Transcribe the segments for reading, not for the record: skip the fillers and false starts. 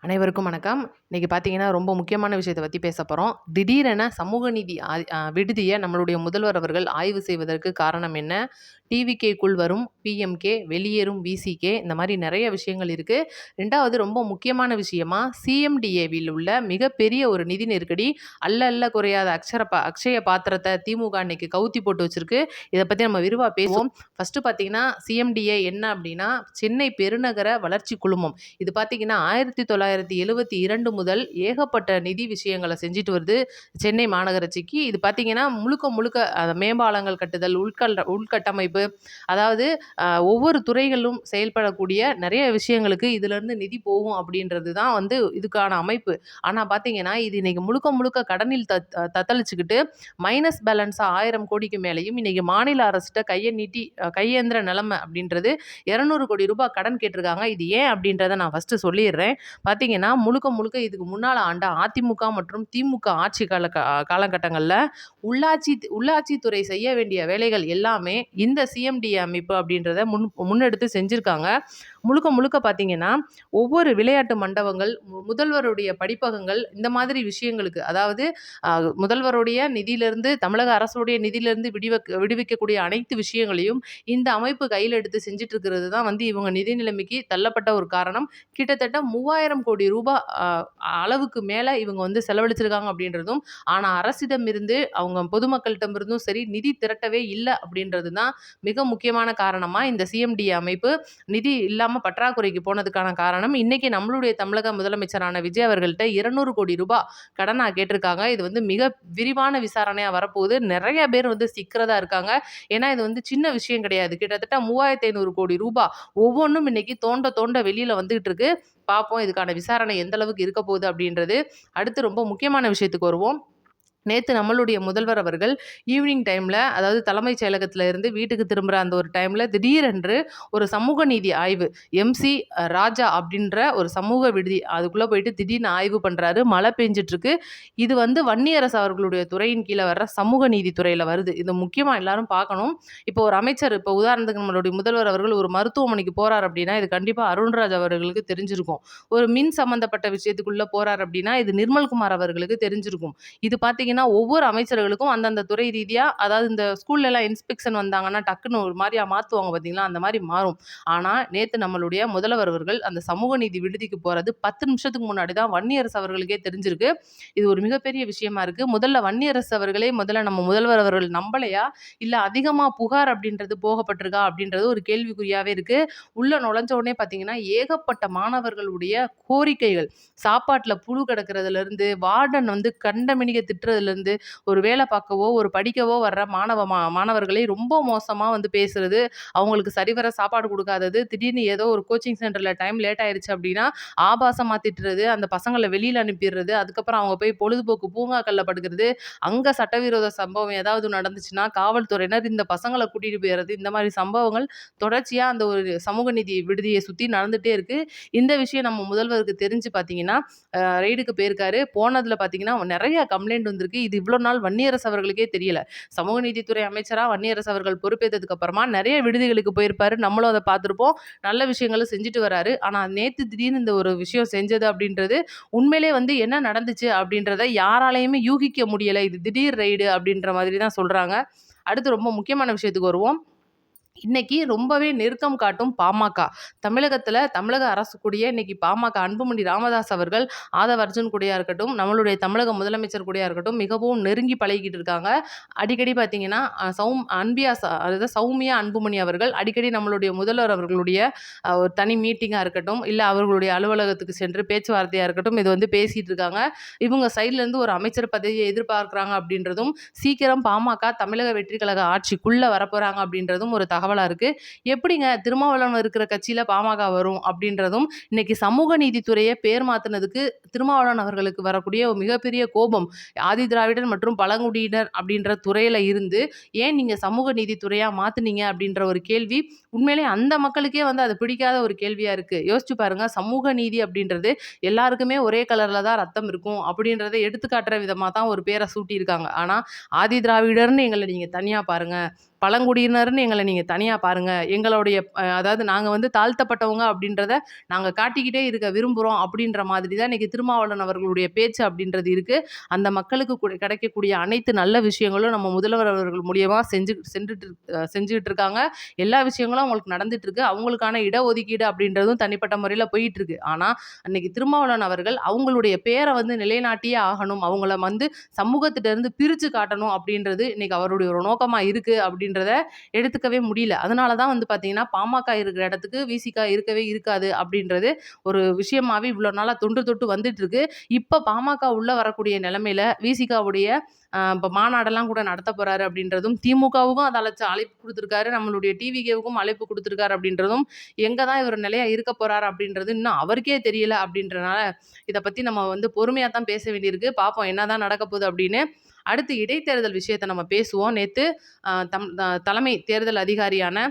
அனைவருக்கும் வணக்கம். இன்னைக்கு பார்த்தீங்கன்னா, ரொம்ப முக்கியமான விஷயத்த பத்தி பேச போறோம். திடீரென சமூக நீதி விடுதிய நம்மளுடைய முதல்வர் அவர்கள் ஆய்வு செய்வதற்கு காரணம் என்ன? டிவிகேக்குள் வரும் பிஎம்கே, வெளியேறும் விசிகே இந்த மாரி நெறைய விஷயங்கள் இருக்கு. 2வது ரொம்ப முக்கியமான விஷயமா, சிஎம்டிஏவில் உள்ள மிகப்பெரிய ஒரு நிதி நெருக்கடி, அல்ல அல்ல குறையாத அக்ஷய பாத்திரத்த திமுக இன்னைக்கு கவுத்தி போட்டு வச்சிருக்கு. இத பத்தி நம்ம விரிவா பேசுவோம். ஃபர்ஸ்ட்டு பார்த்தீங்கன்னா, சிஎம்டிஏ என்ன அப்டின்னா, சென்னை பெருநகர வளர்ச்சி குழுமம். இது பார்த்தீங்கன்னா, 1972 முதல் ஏகப்பட்ட நிதி விஷயங்கள செஞ்சுட்டு வருது சென்னை மாநகராட்சிக்கு. இது பார்த்தீங்கன்னா, முழுக்க முழுக்க மேம்பாலங்கள் கட்டுதல், உள்கட்டமைப்பு, அதாவது ஒவ்வொரு துறைகளிலும் செயல்படக்கூடிய நெறைய விஷயங்களுக்கு இதுலருந்து நிதி போகும் அப்படின்றது தான் வந்து இதுக்கான அமைப்பு. ஆனா பார்த்தீங்கன்னா, இது இன்னைக்கு முழுக்க முழுக்க கடனில் தத்தளிச்சுக்கிட்டு மைனஸ் பேலன்ஸா 1000 கோடிக்கு மேலயும் இன்னைக்கு மாநில அரசுட்ட கைய நீட்டி கையேந்திர நிலைமை அப்படின்றது 200 கோடி ரூபாய் கடன் கேட்டிருக்காங்க. இது ஏன் அப்படின்றத நான் ஃபர்ஸ்ட்டு சொல்லிர்றேன். பார்த்தீங்கன்னா, முழுக்க முழுக்க இதுக்கு முன்னால ஆண்ட அதிமுக மற்றும் திமுக ஆட்சி காலகட்டங்கள்ல உள்ளாட்சித்துறை செய்ய வேண்டிய வேலைகள் எல்லாமே இந்த சிஎம்டி அமைப்பு அப்படின்றத முன்னெடுத்து செஞ்சிருக்காங்க. முழுக்க முழுக்க பார்த்தீங்கன்னா, ஒவ்வொரு விளையாட்டு மண்டபங்கள், முதல்வருடைய படிப்பகங்கள் இந்த மாதிரி விஷயங்களுக்கு, அதாவது முதல்வருடைய நிதியிலிருந்து, தமிழக அரசுடைய நிதியிலிருந்து விடுவிக்கக்கூடிய அனைத்து விஷயங்களையும் இந்த அமைப்பு கையில் எடுத்து செஞ்சுட்டு இருக்கிறது தான் வந்து இவங்க நிதி நிலைமைக்கு தள்ளப்பட்ட ஒரு காரணம். கிட்டத்தட்ட 3000 கோடி ரூபாய் அளவுக்கு மேல இவங்க வந்து செலவழிச்சிருக்காங்க அப்படின்றதும், ஆனா அரசிடமிருந்து அவங்க பொதுமக்களிடமிருந்தும் சரி நிதி திரட்டவே இல்ல அப்படின்றது தான் மிக முக்கியமான காரணமா இந்த சிஎம்டி அமைப்பு நிதி இல்லாம பற்றாக்குறைக்கு போனதுக்கான காரணம். இன்னைக்கு நம்மளுடைய தமிழக முதலமைச்சரான விஜய் அவர்கள்ட்ட 200 கோடி ரூபாய் கடனா கேட்டிருக்காங்க. இது வந்து மிக விரிவான விசாரணையா வரப்போகுது. நெறைய பேர் வந்து சிக்கிறதா இருக்காங்க. ஏன்னா இது வந்து சின்ன விஷயம் கிடையாது. கிட்டத்தட்ட 3500 கோடி ரூபாய் ஒவ்வொன்னும் இன்னைக்கு தோண்ட தோண்ட வெளியில வந்துகிட்டு இருக்கு. பார்ப்போம் இதுக்கான விசாரணை எந்த அளவுக்கு இருக்க போகுது அப்படின்றது. அடுத்து ரொம்ப முக்கியமான விஷயத்துக்கு வருவோம். நேத்து நம்மளுடைய முதல்வர் அவர்கள் ஈவினிங் டைம்ல, அதாவது தலைமைச் செயலகத்தில இருந்து வீட்டுக்கு திரும்புற அந்த ஒரு டைம்ல திடீரென்று ஒரு சமூக நீதி ஆய்வு, எம்சி ராஜா அப்படின்ற ஒரு சமூக விடுதி அதுக்குள்ள போயிட்டு திடீர்னு ஆய்வு பண்றாரு. மழை பெஞ்சுட்டு இருக்கு. இது வந்து வன்னியரசு அவர்களுடைய துறையின் கீழ வர்ற சமூக நீதி துறையில வருது. இது முக்கியமா எல்லாரும் பார்க்கணும். இப்போ ஒரு அமைச்சர், இப்போ உதாரணத்துக்கு நம்மளுடைய முதல்வர் அவர்கள் ஒரு மருத்துவமனைக்கு போறார் அப்படின்னா, இது கண்டிப்பா அருண்ராஜ் அவர்களுக்கு தெரிஞ்சிருக்கும். ஒரு மின் சம்பந்தப்பட்ட விஷயத்துக்குள்ள போறார் அப்படின்னா, இது நிர்மல்குமார் அவர்களுக்கு தெரிஞ்சிருக்கும். இது பார்த்தீங்கன்னா, ஒவ்வொரு அமைச்சர்களுக்கும் அந்தந்த துறை ரீதியா, அதாவது இந்த ஸ்கூல்ல எல்லாம் இன்ஸ்பெக்ஷன் வந்தாங்கன்னா டக்குன்னு ஒரு மாரியா மாத்துவாங்க பார்த்தீங்களா, அந்த மாரி மாறும். ஆனா நேத்து நம்மளுடைய முதல்வர் அவர்கள் அந்த சமூக நீதி விடுதிக்கு போறது 10 நிமிஷத்துக்கு முன்னாடி தான் வன்னியரசு அவர்களுக்கே தெரிஞ்சிருக்கு. இது ஒரு மிகப்பெரிய விஷயமா இருக்கு. முதல்ல வன்னியரசு அவர்களே முதல்ல நம்ம முதல்வர் அவர்கள் நம்பலையா, இல்ல அதிகமா புகார் அப்படின்றது போகப்பட்டிருக்கா அப்படின்றது ஒரு கேள்விக்குறியாவே இருக்கு. உள்ள நுழைஞ்ச உடனே பார்த்தீங்கன்னா, ஏகப்பட்ட மாணவர்களுடைய கோரிக்கைகள், சாப்பாட்டுல புழு கிடக்கிறதுல இருந்து, வார்டன் வந்து கண்டமேனிக்கு திட்டுறதுலேருந்து, ஒரு வேலை பார்க்கவோ, ஒரு படிக்கவோ வர்ற மாணவர்களை ரொம்ப மோசமா வந்து பேசுறது, அவங்களுக்கு சரிவர சாப்பாடு குடுக்காதது, திடீர்னு ஏதோ ஒரு கோச்சிங் சென்டர்ல டைம் லேட் ஆயிருச்சு அப்படின்னா, ஆபாசமா திட்டுறது, அந்த பசங்கள வெளியில அனுப்பிடுறது, அதுக்கப்புறம் அவங்க போய் பொழுதுபோக்கு பூங்காக்கள்ல படுக்கிறது, அங்க சட்டவிரோத சம்பவம் ஏதாவது நடந்துச்சுன்னா, காவல்துறையினர் இந்த பசங்கள கூட்டிட்டு போயிறது, இந்த மாரி சம்பவங்கள் தொடர்ச்சியா அந்த ஒரு சமூக நீதி விடுதிய சுத்தி நடந்துட்டே இருக்கு. இந்த விஷயம் நம்ம முதல்வருக்கு தெரிஞ்சு பார்த்தீங்கன்னா, ரெய்டுக்கு போயிருக்காரு. போனதுல பார்த்தீங்கன்னா, நெறைய கம்ப்ளைண்ட் வந்திருக்கு. இது இவ்ளோ நாள் வன்னியரசு அவர்களுக்கே தெரியல. சமூக நீதித்துறை அமைச்சரா வன்னியரசு அவர்கள் பொறுப்பேத்ததுக்கு அப்புறமா நெறைய விடுதிகளுக்கு போயிருப்பாரு. நம்மளும் அத பார்த்திருப்போம். நல்ல விஷயங்களும் செஞ்சுட்டு வராரு. ஆனா நேத்து திடீர்னு இந்த ஒரு விஷயம் செஞ்சது அப்படின்றது உண்மையிலே வந்து என்ன நடந்துச்சு அப்படின்றத யாராலயுமே யூகிக்க முடியல. இது திடீர் ரெய்டு அப்படின்ற மாதிரி தான் சொல்றாங்க. அடுத்து ரொம்ப முக்கியமான விஷயத்துக்கு வருவோம். இன்னைக்கு ரொம்பவே நெருக்கம் காட்டும் பாமக. தமிழக அரசு கூடயே இன்னைக்கு பாமக அன்புமணி ராமதாஸ் அவர்கள், ஆதவ அர்ஜுன் கூடயா இருக்கட்டும், நம்மளுடைய தமிழக முதலமைச்சர் கூடயா இருக்கட்டும், மிகவும் நெருங்கி பழகிக்கிட்டு இருக்காங்க. அடிக்கடி பார்த்தீங்கன்னா, அதாவது சௌமியா அன்புமணி அவர்கள் அடிக்கடி நம்மளுடைய முதல்வர் அவர்களுடைய ஒரு தனி மீட்டிங்கா இருக்கட்டும், இல்ல அவர்களுடைய அலுவலகத்துக்கு சென்று பேச்சுவார்த்தையா இருக்கட்டும், இது வந்து பேசிட்டு இருக்காங்க. இவங்க சைட்ல இருந்து ஒரு அமைச்சர் பதவியை எதிர்பார்க்குறாங்க அப்படின்றதும், சீக்கிரம் பாமக தமிழக வெற்றி கழக ஆட்சிக்குள்ள வரப்போறாங்க அப்படின்றதும் ஒரு தகவலா இருக்கு. எப்படிங்க திருமாவளவன் இருக்கிற கட்சியில பாமக வரும் அப்படின்றதும், இன்னைக்கு சமூக நீதித்துறையை பேர் மாத்துனதுக்கு திருமாவளவன் அவர்களுக்கு வரக்கூடிய ஒரு மிகப்பெரிய கோபம். ஆதி திராவிடர் மற்றும் பழங்குடியினர் அப்படின்ற துறையில இருந்து ஏன் நீங்க சமூக நீதித்துறையா மாத்துனீங்க அப்படின்ற ஒரு கேள்வி உண்மையிலே அந்த மக்களுக்கே வந்து அது பிடிக்காத ஒரு கேள்வியா இருக்கு. யோசிச்சு பாருங்க, சமூக நீதி அப்படின்றது எல்லாருக்குமே ஒரே கலர்ல தான் ரத்தம் இருக்கும் அப்படின்றத எடுத்துக்காட்டுற விதமா தான் ஒரு பேரை சூட்டியிருக்காங்க. ஆனா ஆதி திராவிடர்னு எங்களை நீங்க தனியா பாருங்க, பழங்குடியினர்னு எங்கள நீங்க தனியா பாருங்க. எங்களுடைய அதாவது நாங்க வந்து தாழ்த்தப்பட்டவங்க அப்படின்றத நாங்க காட்டிக்கிட்டே இருக்க விரும்புறோம் அப்படின்ற மாதிரி தான் இன்னைக்கு திருமாவளவன் அவர்களுடைய பேச்சு அப்படின்றது இருக்கு. அந்த மக்களுக்கு கிடைக்கக்கூடிய அனைத்து நல்ல விஷயங்களும் நம்ம முதல்வர் அவர்கள் மூலியமா செஞ்சுகிட்டு இருக்காங்க. எல்லா விஷயங்களும் அவங்களுக்கு நடந்துட்டு இருக்கு. அவங்களுக்கான இடஒதுக்கீடு அப்படின்றதும் தனிப்பட்ட முறையில போயிட்டு இருக்கு. ஆனா, அன்னைக்கு திருமாவளவன் அவர்கள் அவங்களுடைய பேர வந்து நிலைநாட்டியே ஆகணும். அவங்கள வந்து சமூகத்திட்ட இருந்து பிரிச்சு காட்டணும் அப்படின்றது இன்னைக்கு அவருடைய ஒரு நோக்கமா இருக்கு அப்படின்றத எடுத்துக்கவே முடியல. அதனால தான் வந்து பார்த்தீங்கன்னா, பாமக இருக்கிற இடத்துக்கு விசிக இருக்கவே இருக்காது அப்படின்றது ஒரு விஷயமாவே இவ்வளோ நாளா தொன்று தொட்டு வந்துட்டு இருக்கு. இப்ப பாமக உள்ள வரக்கூடிய நிலைமையில விசிகாவுடைய இப்ப மாநாடெல்லாம் கூட நடத்த போறாரு அப்படின்றதும், திமுகவுக்கும் அத அழைப்பு குடுத்திருக்காரு. நம்மளுடைய டிவிகேவுக்கும் அழைப்பு குடுத்திருக்காரு அப்படின்றதும், எங்க தான் இவர் நிலையா இருக்க போறாரு அப்படின்றது இன்னும் அவருக்கே தெரியல அப்படின்றனால, இத பத்தி நம்ம வந்து பொறுமையா தான் பேச வேண்டியிருக்கு. பார்ப்போம் என்னதான் நடக்க போகுது அப்படின்னு. அடுத்து இடைத்தேர்தல் விஷயத்த நம்ம பேசுவோம். நேத்து தலைமை தேர்தல் அதிகாரியான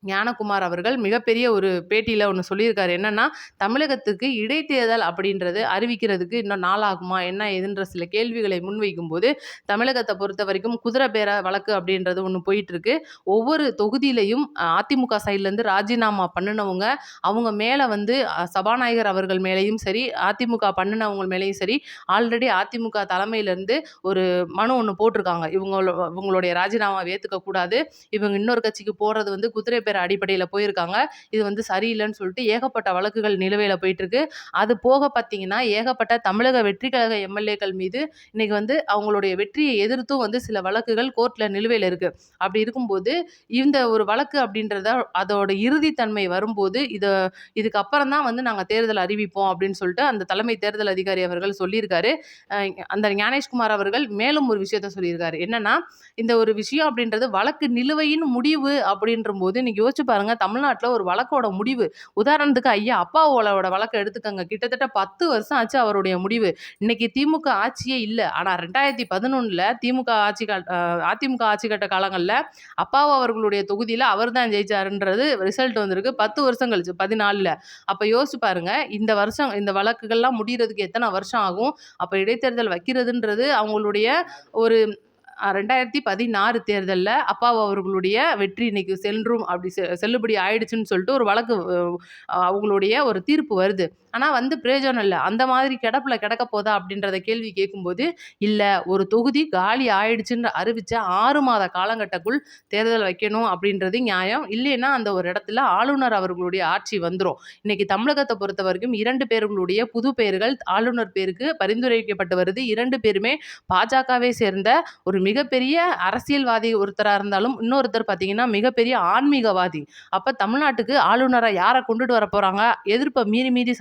ஞானகுமார் அவர்கள் மிகப்பெரிய ஒரு பேட்டியில ஒண்ணு சொல்லியிருக்காரு. என்னன்னா, தமிழகத்துக்கு இடைத்தேர்தல் அப்படின்றது அறிவிக்கிறதுக்கு இன்னும் நாளாகுமா? என்ன ஏதுன்ற சில கேள்விகளை முன்வைக்கும்போது, தமிழகத்த பொறுத்தவரைக்கும் குதிரை பேர வழக்கு அப்படின்றது ஒண்ணு போயிட்டுருக்கு. ஒவ்வொரு தொகுதியிலயும் அதிமுக சைட்லேருந்து ராஜினாமா பண்ணுனவங்க, அவங்க மேல வந்து சபாநாயகர் அவர்கள் மேலயும் சரி, அதிமுக பண்ணுனவங்க மேலயும் சரி, ஆல்ரெடி அதிமுக தலைமையிலேருந்து ஒரு மனு ஒண்ணு போட்டிருக்காங்க. இவங்களுடைய ராஜினாமாவ ஏத்துக்க கூடாது. இவங்க இன்னொரு கட்சிக்கு போறது வந்து குதிரை பேர அடிப்படையில போயிருக்காங்க. இது வந்து சரியில்லன்னு சொல்லிட்டு ஏகப்பட்ட வழக்குகள் நிலுவையில போயிட்டுருக்கு. அது போக பார்த்தீங்கன்னா, ஏகப்பட்ட தமிழக வெற்றி கழக எம்எல்ஏக்கள் மீது இன்னைக்கு வந்து அவங்களுடைய வெற்றியை எதிர்த்தும் வந்து சில வழக்குகள் கோர்ட்ல நிலுவையில இருக்கு. அப்படி இருக்கும்போது, இந்த ஒரு வழக்கு அப்படின்றத அதோட இறுதித்தன்மை வரும்போது, இதுக்கு அப்புறம் தான் வந்து நாங்க தேர்தல் அறிவிப்போம் அப்படின்னு சொல்லிட்டு அந்த தலைமை தேர்தல் அதிகாரி அவர்கள் சொல்லியிருக்காரு. அ அந்த ஞானேஷ்குமார் அவர்கள் மேலும் ஒரு விஷயத்த சொல்லியிருக்காரு. என்னன்னா, இந்த ஒரு விஷயம் அப்படின்றது வழக்கு நிலுவையின் முடிவு அப்படின்றபோது இன்னைக்கு யோசிச்சு பாருங்க, தமிழ்நாட்டுல ஒரு வழக்கோட முடிவு. உதாரணத்துக்கு ஐயா அப்பாவோட வழக்க எடுத்துக்கங்க. கிட்டத்தட்ட 10 வருஷம் ஆச்சு அவருடைய முடிவு. இன்னைக்கு திமுக ஆட்சியே இல்ல. ஆனா 2011ல திமுக ஆட்சி அதிமுக ஆட்சி கட்ட காலங்கள்ல அப்பாவு அவர்களுடைய தொகுதியில அவர் தான் ஜெயிச்சாருன்றது ரிசல்ட் வந்திருக்கு. 10 வருஷம் கழிச்சு 14ல. அப்ப யோசிச்சு பாருங்க, இந்த வருஷம் இந்த வழக்குகள்லாம் முடியறதுக்கு எத்தன வருஷம் ஆகும்? அப்ப இடைத்தேர்தல் வைக்கிறதுன்றது அவங்களுடைய ஒரு 2016 தேர்தல்ல அப்பாவு அவர்களுடைய வெற்றி இன்னைக்கு சென்றும் அப்படி செல்லுபடி ஆயிடுச்சுன்னு சொல்லிட்டு ஒரு வழக்கு அவங்களுடைய ஒரு தீர்ப்பு வருது. ஆனா வந்து பிரயோஜனம் இல்ல. அந்த மாதிரி கிடப்புல கிடக்க போதா அப்படின்றத கேள்வி கேட்கும்போது, இல்ல ஒரு தொகுதி காலி ஆயிடுச்சுன்னு அறிவிச்ச 6 மாத காலங்கட்டக்குள் தேர்தல் வைக்கணும் அப்படின்றது நியாயம். இல்லைன்னா அந்த ஒரு இடத்துல ஆளுநர் அவர்களுடைய ஆட்சி வந்துரும். இன்னைக்கு தமிழகத்த பொறுத்தவரைக்கும் 2 பேர்களுடைய புது பெயர்கள் ஆளுநர் பேருக்கு பரிந்துரைக்கப்பட்டு வருது. 2 பேருமே பாஜகவை சேர்ந்த ஒரு மிகப்பெரிய அரசியல்வாதி ஒருத்தரா இருந்தாலும், இன்னொருத்தர் பார்த்தீங்கன்னா மிகப்பெரிய ஆன்மீகவாதி. அப்ப தமிழ்நாட்டுக்கு ஆளுநரா யார கொண்டுட்டு வரப்போறாங்க? எதிர்ப்ப மீறி மீறி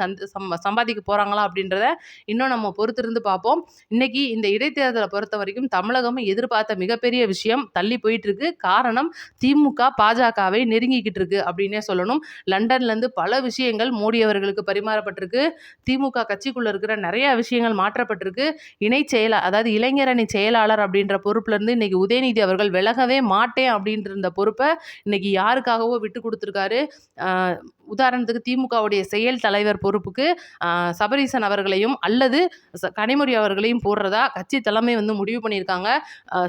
சம்பாதிக்க போறாங்களா? அப்படின்றத இன்னும் நம்ம பொறுத்திருந்து பார்ப்போம். இன்னைக்கு இந்த இடைத்தேர்தல பொறுத்தவரைக்கும் தமிழகமும் எதிர்பார்த்த மிகப்பெரிய விஷயம் தள்ளி போயிட்டு இருக்கு. காரணம் திமுக, பாஜகவை நெருங்கிக்கிட்டு இருக்கு அப்படின்னே சொல்லணும். லண்டன்லேருந்து பல விஷயங்கள் மோடி அவர்களுக்கு பரிமாறப்பட்டிருக்கு. திமுக கட்சிக்குள்ள இருக்கிற நிறைய விஷயங்கள் மாற்றப்பட்டிருக்கு. அதாவது இளைஞரணி செயலாளர் அப்படின்ற பொறுப்புல இருந்து இன்னைக்கு உதயநிதி அவர்கள் விலகவே மாட்டேன் அப்படின்ற இருந்த பொறுப்பை இன்னைக்கு யாருக்காகவோ விட்டு கொடுத்துருக்காரு. உதாரணத்துக்கு திமுகவுடைய செயல் தலைவர் பொறுப்புக்கு சபரீசன் அவர்களையும் அல்லது கனிமொழி அவர்களையும் போடுறதா கட்சி தலைமை வந்து முடிவு பண்ணியிருக்காங்க.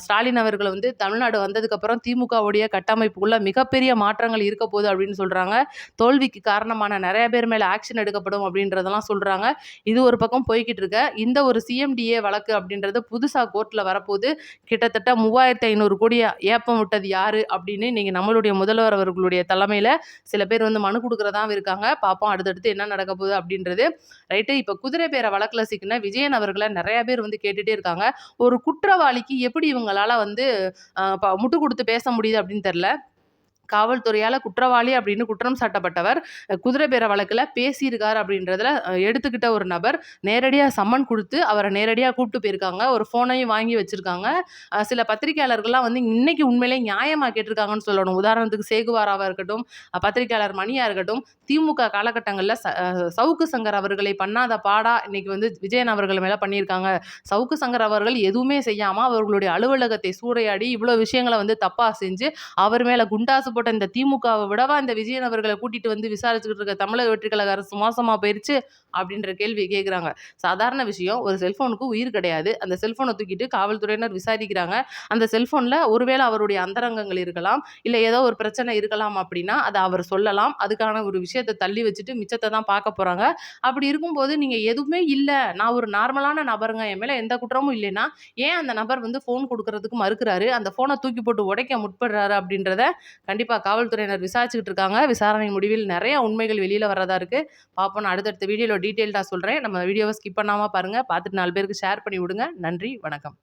ஸ்டாலின் அவர்கள் வந்து தமிழ்நாடு வந்ததுக்கப்புறம் திமுகவுடைய கட்டமைப்புக்குள்ள மிகப்பெரிய மாற்றங்கள் இருக்க போகுது அப்படின்னு சொல்றாங்க. தோல்விக்கு காரணமான நிறைய பேர் மேல ஆக்ஷன் எடுக்கப்படும் அப்படின்றதெல்லாம் சொல்றாங்க. இது ஒரு பக்கம் போய்கிட்டு இருக்க இந்த ஒரு சிஎம்டிஏ வழக்கு அப்படின்றது புதுசா கோர்ட்ல வரப்போகுது. கிட்டத்தட்ட 3500 கோடி ஏப்பம் விட்டது யாரு அப்படின்னு இன்னைக்கு நம்மளுடைய முதல்வர் அவர்களுடைய தலைமையில சில பேர் வந்து மனு கொடுக்கறதா இருக்காங்க. பார்ப்போம் அடுத்தடுத்து என்ன நடக்க போகுது அப்படின்றது. ரைட்டு. இப்ப குதிரை பேர வழக்குல சிக்கின விஜயன் அவர்களை நிறைய பேர் வந்து கேட்டுட்டே இருக்காங்க. ஒரு குற்றவாளிக்கு எப்படி இவங்களால வந்து முட்டு கொடுத்து பேச முடியுது அப்படின்னு தெரியல. காவல்துறையால குற்றவாளி அப்படின்னு குற்றம் சாட்டப்பட்டவர் குதிரை பேர வழக்குல பேசியிருக்காரு அப்படின்றதுல எடுத்துக்கிட்ட ஒரு நபர் நேரடியா சம்மன் கொடுத்து அவரை நேரடியா கூப்பிட்டு போயிருக்காங்க. ஒரு போனையும் வாங்கி வச்சிருக்காங்க. சில பத்திரிகையாளர்கள்லாம் வந்து இன்னைக்கு உண்மையிலே நியாயமா கேட்டிருக்காங்கன்னு சொல்லணும். உதாரணத்துக்கு சேகுவாராவா இருக்கட்டும், பத்திரிகையாளர் மணியா இருக்கட்டும், திமுக காலகட்டங்களில் சவுக்கு சங்கர் அவர்களை பண்ணாத பாடா இன்னைக்கு வந்து விஜயன் அவர்கள் மேல பண்ணியிருக்காங்க. சவுக்கு சங்கர் அவர்கள் எதுவுமே செய்யாம அவர்களுடைய அலுவலகத்தை சூறையாடி இவ்வளவு விஷயங்களை வந்து தப்பா செஞ்சு அவர் மேல குண்டாசு போட்ட இந்த திமுகவை விடவா இந்த விஜயன் அவர்களை கூட்டிட்டு வந்து விசாரிச்சுக்கிட்டு இருக்க தமிழக வெற்றி கழக அரசு மோசமா போயிருச்சு அப்படின்ற கேள்வி கேட்குறாங்க. சாதாரண விஷயம். ஒரு செல்போனுக்கு உயிர் கிடையாது. அந்த செல்போனை தூக்கிட்டு காவல்துறையினர் விசாரிக்கிறாங்க. அந்த செல்போன்ல ஒருவேளை அவருடைய அந்தரங்கங்கள் இருக்கலாம், இல்லை ஏதோ ஒரு பிரச்சனை இருக்கலாம் அப்படின்னா அதை அவர் சொல்லலாம். அதுக்கான ஒரு விஷயத்தை தள்ளி வச்சுட்டு மிச்சத்தை தான் பார்க்க போறாங்க. அப்படி இருக்கும்போது நீங்க எதுவுமே இல்லை, நான் ஒரு நார்மலான நபருங்க, என் மேல எந்த குற்றமும் இல்லைன்னா ஏன் அந்த நபர் வந்து ஃபோன் கொடுக்கறதுக்கு மறுக்கிறாரு, அந்த ஃபோனை தூக்கி போட்டு உடைக்க முற்படுறாரு அப்படின்றத கண்டிப்பா காவல்துறையினர் விசாரிச்சுக்கிட்டு இருக்காங்க. விசாரணை முடிவில் நிறைய உண்மைகள் வெளியில வரதா இருக்கு. பார்ப்போம். நான் அடுத்தடுத்த வீடியோல டீட்டெயில்டா சொல்றேன். நம்ம வீடியோவை ஸ்கிப் பண்ணாம பாருங்க. பார்த்துட்டு 4 பேருக்கு ஷேர் பண்ணி விடுங்க. நன்றி, வணக்கம்.